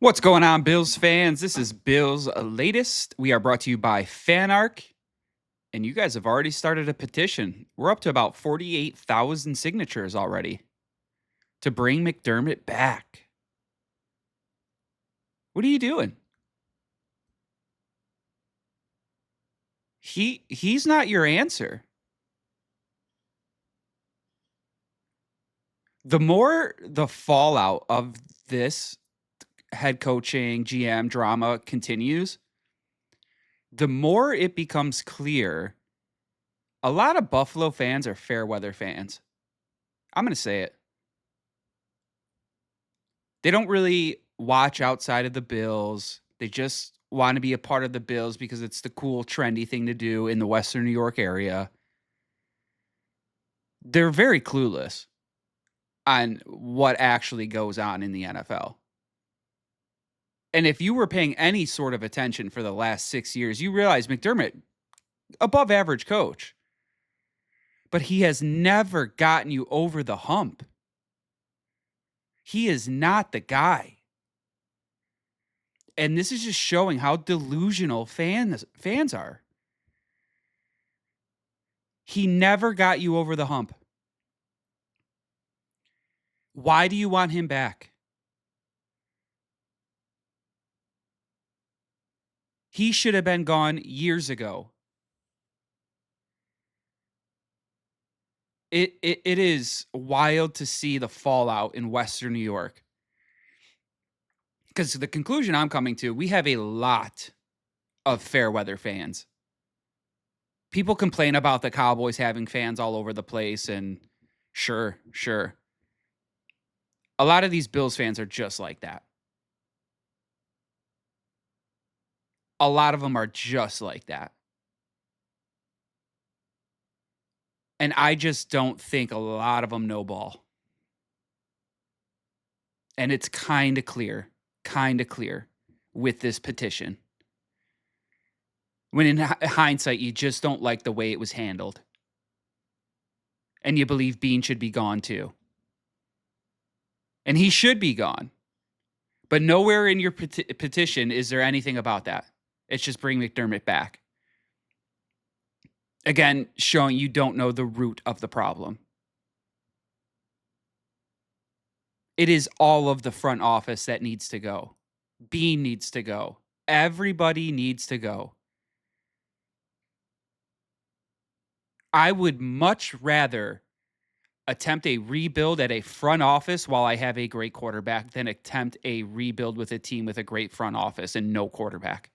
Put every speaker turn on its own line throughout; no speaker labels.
What's going on, Bills fans? This is Bills Latest. We are brought to you by FanArc, and you guys have already started a petition. We're up to about 48,000 signatures already to bring McDermott back. What are you doing? He's not your answer. The more the fallout of this head coaching GM drama continues, the more it becomes clear a lot of Buffalo fans are fair weather fans. I'm going to say it. They don't really watch outside of the Bills. They just want to be a part of the Bills because it's the cool, trendy thing to do in the Western New York area. They're very clueless on what actually goes on in the NFL. And if you were paying any sort of attention for the last 6 years, you realize McDermott, above average coach, but he has never gotten you over the hump. He is not the guy. And this is just showing how delusional fans are. He never got you over the hump. Why do you want him back? He should have been gone years ago. It is wild to see the fallout in Western New York. Because the conclusion I'm coming to, we have a lot of fair weather fans. People complain about the Cowboys having fans all over the place, and sure. A lot of these Bills fans are just like that. A lot of them are just like that. And I just don't think a lot of them know ball. And it's kind of clear with this petition. When in hindsight, you just don't like the way it was handled. And you believe Bean should be gone too. And he should be gone. But nowhere in your petition is there anything about that. It's just bring McDermott back. Again, showing you don't know the root of the problem. It is all of the front office that needs to go. Bean needs to go. Everybody needs to go. I would much rather attempt a rebuild at a front office while I have a great quarterback than attempt a rebuild with a team with a great front office and no quarterback.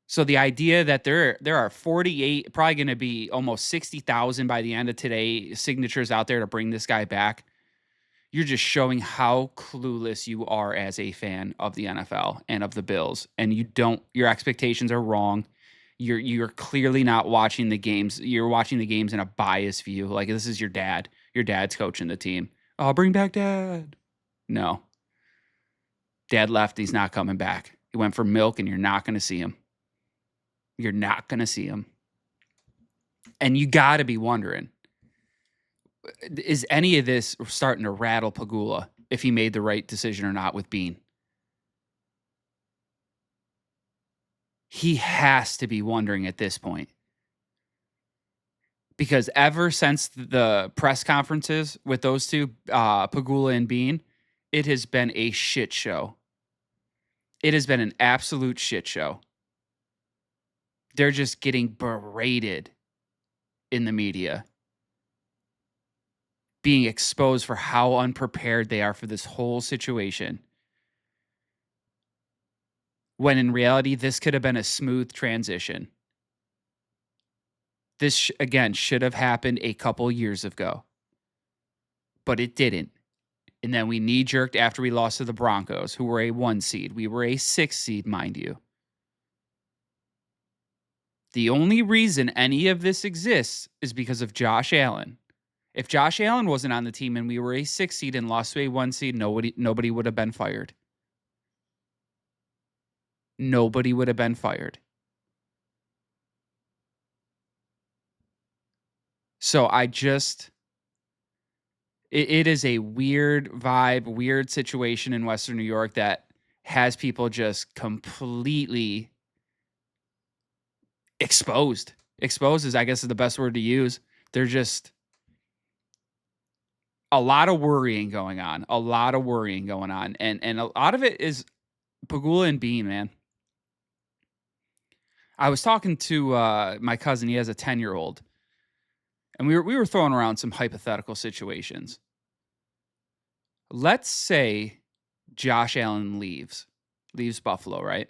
So the idea that there are 48, probably going to be almost 60,000 by the end of today, signatures out there to bring this guy back, you're just showing how clueless you are as a fan of the NFL and of the Bills. And your expectations are wrong. You're clearly not watching the games. You're watching the games in a biased view. Like, this is your dad. Your dad's coaching the team. Oh, bring back Dad. No. Dad left. He's not coming back. He went for milk, and you're not going to see him. You're not going to see him. And you got to be wondering, is any of this starting to rattle Pagula if he made the right decision or not with Bean? He has to be wondering at this point. Because ever since the press conferences with those two, Pagula and Bean, it has been a shit show. It has been an absolute shit show. They're just getting berated in the media, being exposed for how unprepared they are for this whole situation. When in reality, this could have been a smooth transition. This, again, should have happened a couple years ago, but it didn't. And then we knee-jerked after we lost to the Broncos, who were a 1 seed. We were a 6 seed, mind you. The only reason any of this exists is because of Josh Allen. If Josh Allen wasn't on the team and we were a 6 seed and lost to a 1 seed, nobody would have been fired. Nobody would have been fired. So I just, It is a weird vibe, weird situation in Western New York that has people just completely exposed. Exposed is, I guess, is the best word to use. They're just a lot of worrying going on. A lot of worrying going on. And a lot of it is Pagula and Bean, man. I was talking to my cousin. He has a 10-year-old. And we were throwing around some hypothetical situations. Let's say Josh Allen leaves Buffalo, right?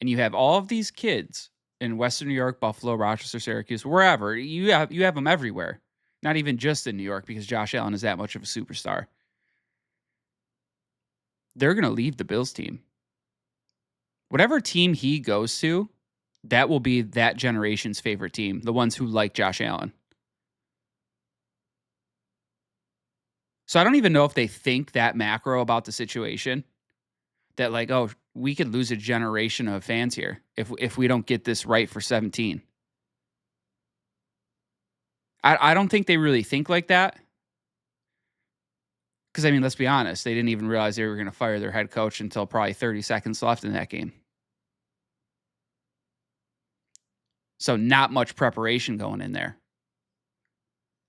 And you have all of these kids in Western New York, Buffalo, Rochester, Syracuse, wherever. You have them everywhere. Not even just in New York, because Josh Allen is that much of a superstar. They're going to leave the Bills team. Whatever team he goes to, that will be that generation's favorite team, the ones who like Josh Allen. So I don't even know if they think that macro about the situation, that like, oh, we could lose a generation of fans here if we don't get this right for 17. I don't think they really think like that. Because, I mean, let's be honest, they didn't even realize they were going to fire their head coach until probably 30 seconds left in that game. So not much preparation going in there.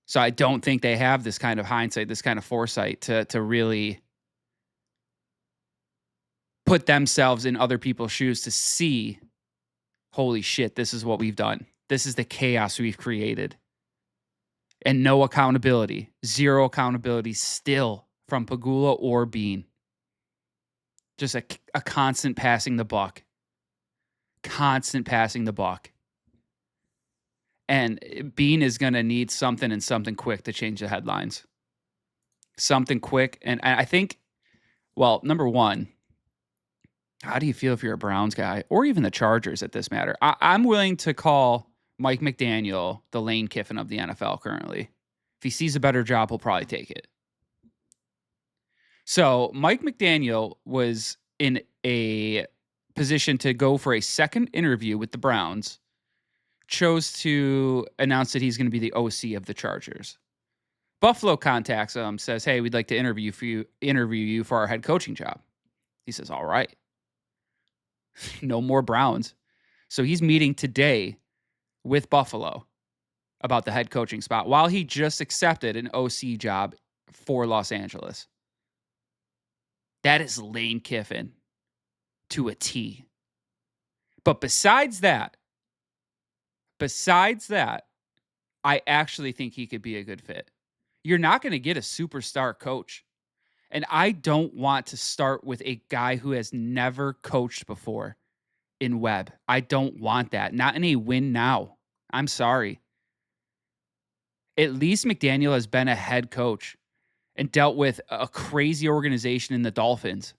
So I don't think they have this kind of hindsight, this kind of foresight to really put themselves in other people's shoes to see, holy shit, this is what we've done. This is the chaos we've created. And no accountability, zero accountability still from Pagula or Bean. Just a constant passing the buck. Constant passing the buck. And Bean is going to need something and something quick to change the headlines. Something quick. And I think, well, number one, how do you feel if you're a Browns guy or even the Chargers at this matter? I'm willing to call Mike McDaniel the Lane Kiffin of the NFL currently. If he sees a better job, he'll probably take it. So Mike McDaniel was in a position to go for a second interview with the Browns, chose to announce that he's going to be the OC of the Chargers. Buffalo contacts him, says, hey, we'd like to interview you for our head coaching job. He says, all right. No more Browns. So he's meeting today with Buffalo about the head coaching spot while he just accepted an OC job for Los Angeles. That is Lane Kiffin to a T. But besides that, I actually think he could be a good fit. You're not going to get a superstar coach. And I don't want to start with a guy who has never coached before in Webb. I don't want that. Not in a win now. I'm sorry. At least McDaniel has been a head coach and dealt with a crazy organization in the Dolphins.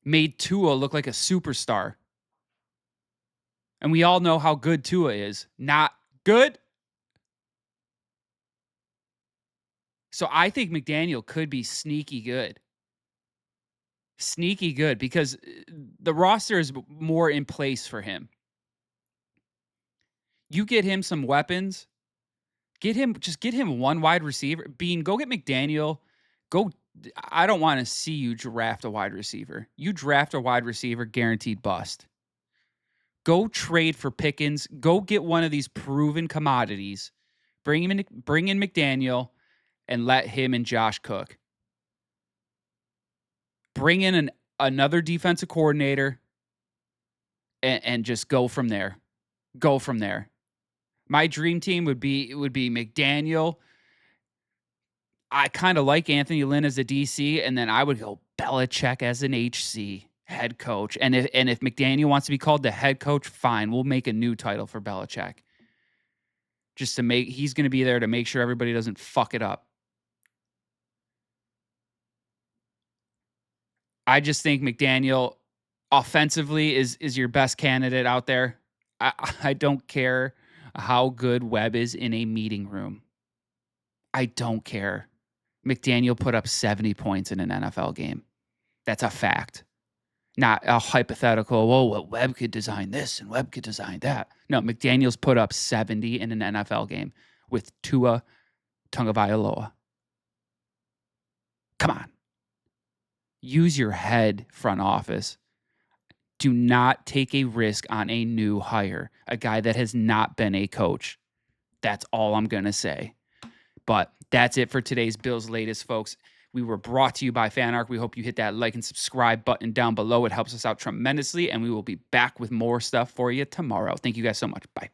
Made Tua look like a superstar. And we all know how good Tua is. Not good. So I think McDaniel could be sneaky good. Sneaky good because the roster is more in place for him. You get him some weapons. Get him one wide receiver. Bean, go get McDaniel. I don't want to see you draft a wide receiver. You draft a wide receiver, guaranteed bust. Go trade for Pickens. Go get one of these proven commodities. Bring in McDaniel and let him and Josh cook. Bring in another defensive coordinator and just go from there. Go from there. My dream team would be McDaniel. I kind of like Anthony Lynn as a DC, and then I would go Belichick as an HC head coach. And if McDaniel wants to be called the head coach, fine. We'll make a new title for Belichick. Just to he's going to be there to make sure everybody doesn't fuck it up. I just think McDaniel offensively is your best candidate out there. I don't care how good Webb is in a meeting room. I don't care. McDaniel put up 70 points in an NFL game. That's a fact. Not a hypothetical, well, Webb could design this and Webb could design that. No, McDaniel's put up 70 in an NFL game with Tua Tagovailoa. Use your head, front office. Do not take a risk on a new hire, a guy that has not been a coach. That's all I'm going to say. But that's it for today's Bills Latest, folks. We were brought to you by FanArc. We hope you hit that like and subscribe button down below. It helps us out tremendously, and we will be back with more stuff for you tomorrow. Thank you guys so much. Bye.